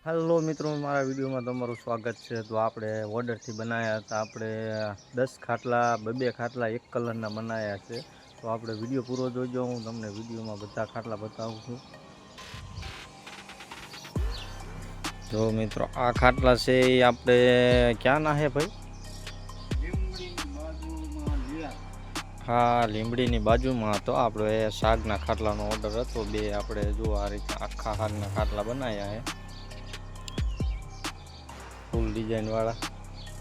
Hello मित्रों, मारा video में तमारू स्वागत है। तो आपणे ऑर्डर थी बनाया था, आपणे 10 खाटला 2 खाटला एक कलर बनाया है। तो आपणे वीडियो पूरो जोजो, हूँ तमने वीडियो में बधा खाटला बताऊँ छूं। जो मित्रों आ खाटला से आपणे क्या ना है भाई? हाँ, લીંબડીની બાજુમાં હતો આપણે શાકના ખાટલાનો ઓર્ડર હતો। બે આપણે જો આ રીતે આખા શાકના ખાટલા બનાવ્યા છે, ફૂલ ડિઝાઇન વાળા।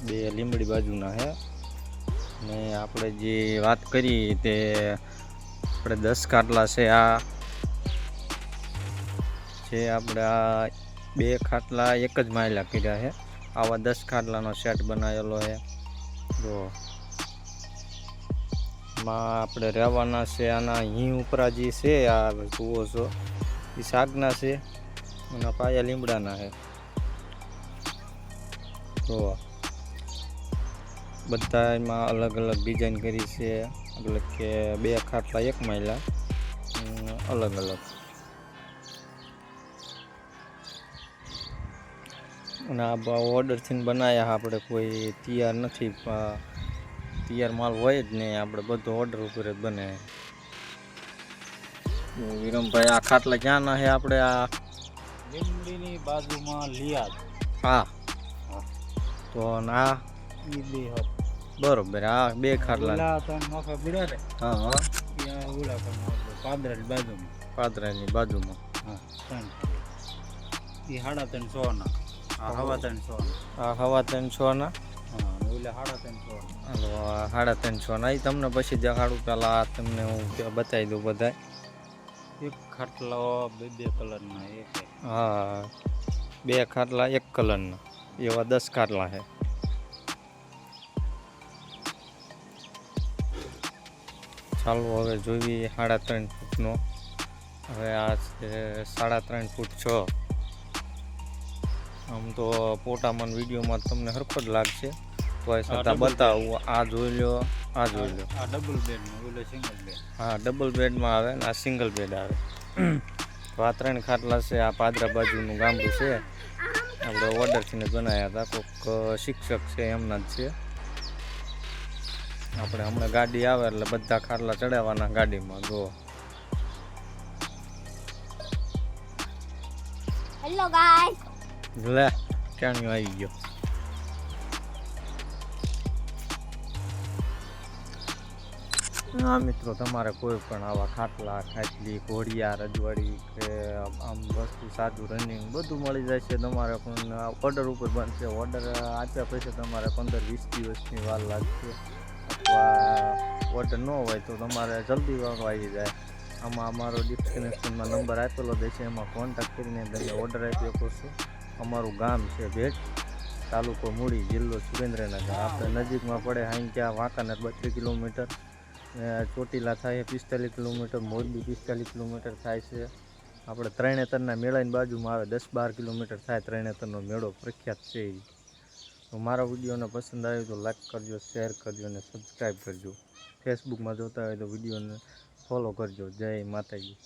બે લીંબડી બાજુના છે ને આપણે જે વાત કરી તે આપણે 10 ખાટલા છે। આ છે આપણે આ બે ખાટલા એક જ માયલા કર્યા છે। આવા 10 ખાટલાનો સેટ બનાવેલો છે। જો આપણે રહેવાના છે। આના અહીં ઉપરા જે છે આ જુઓ છો એ શાકના છે અને પાયા લીમડાના છે। તો બધા એમાં અલગ અલગ ડિઝાઇન કરી છે, એટલે કે બે ખાટલા એક માયલા અલગ અલગ। અને આ ઓર્ડરથી બનાવ્યા આપણે, કોઈ તૈયાર નથી, તૈયાર માલ હોય જ નહીં, આપણે બધો ઓર્ડર ઉપર જ બને। વિરમભાઈ આ ખાટલા ક્યાંના છે આપણે? આ લીમડીની બાજુમાં લિયાદ। હા, તો આ ઈ બે હપ બરોબર। આ બે ખાટલા ઓલા તન નોખા પીડા રે। હા હા, ત્યાં ઓલા પણ પાદરાની બાજુમાં। પાદરાની બાજુમાં। હા, ત્રણ ઈ 350 ના। આ 350 આ 350 ના। હા, ઓલા 350 ના। હાલો, આ 350 ના। એ તમને પછી દેખાડું, પહેલા આ તમને હું બતાવી દઉં બધા। એક ખાટલો બે કલરના એક। હા, બે ખાટલા એક કલરના એવા 10 ખાટલા છે। ચાલો હવે જોઈએ 3.5 ફૂટનો। હવે આ છે 3.5 ફૂટ 6। આમ તો ફોટામાં વિડીયોમાં તમને સરખો જ લાગશે, તો એ છતાં બતાવું। આ જોઈ લો, આ જોઈ લો। આ ડબલ બેડમાં, ઓલો સિંગલ બેડ। હા, ડબલ બેડમાં આવે ને આ સિંગલ બેડ આવે। તો આ 3 ખાટલા છે। આ પાદરા બાજુનું ગામડું છે, આપણે ઓર્ડરથી જ બનાવ્યા હતા। કોઈક શિક્ષક છે એમના જ છે। આપણે હમણાં ગાડી આવે એટલે બધા ખાટલા ચડાવવાના ગાડીમાં। જો હેલો ગાઈસ, લે ક્યાં આવી ગયો? હા મિત્રો, તમારે કોઈ પણ આવા ખાટલા, ખાટલી, ઘોડિયા, રજવાડી કે આમ વસ્તુ સાદું રનિંગ બધું મળી જાય છે। તમારે પણ ઓર્ડર ઉપર બનશે। ઓર્ડર આપ્યા પછી તમારે 15-20 દિવસની વાર લાગશે, અથવા ઓર્ડર ન હોય તો તમારે જલ્દી વાળો આવી જાય। આમાં અમારો ડિસ્ક્રિપ્શનમાં નંબર આપેલો દેશે, એમાં કોન્ટેક્ટ કરીને તમે ઓર્ડર આપી શકો છો। અમારું ગામ છે ભેટ, તાલુકો મૂળી, જિલ્લો સુરેન્દ્રનગર। આપણે નજીકમાં પડે અહીં ત્યાં વાંકાનેર 32 કિલોમીટર, ચોટીલા થાય 45 કિલોમીટર, મોરબી 45 કિલોમીટર થાય છે। આપણે ત્રણેતરના મેળાની બાજુમાં આવે, 10-12 કિલોમીટર થાય ત્રણેતરનો મેળો, પ્રખ્યાત છે। તો મારા વિડીયોને પસંદ આવ્યો તો લાઈક કરજો, શેર કરજો અને સબસ્ક્રાઈબ કરજો। ફેસબુકમાં જોતા હોય તો વિડીયોને ફોલો કરજો। જય માતાજી।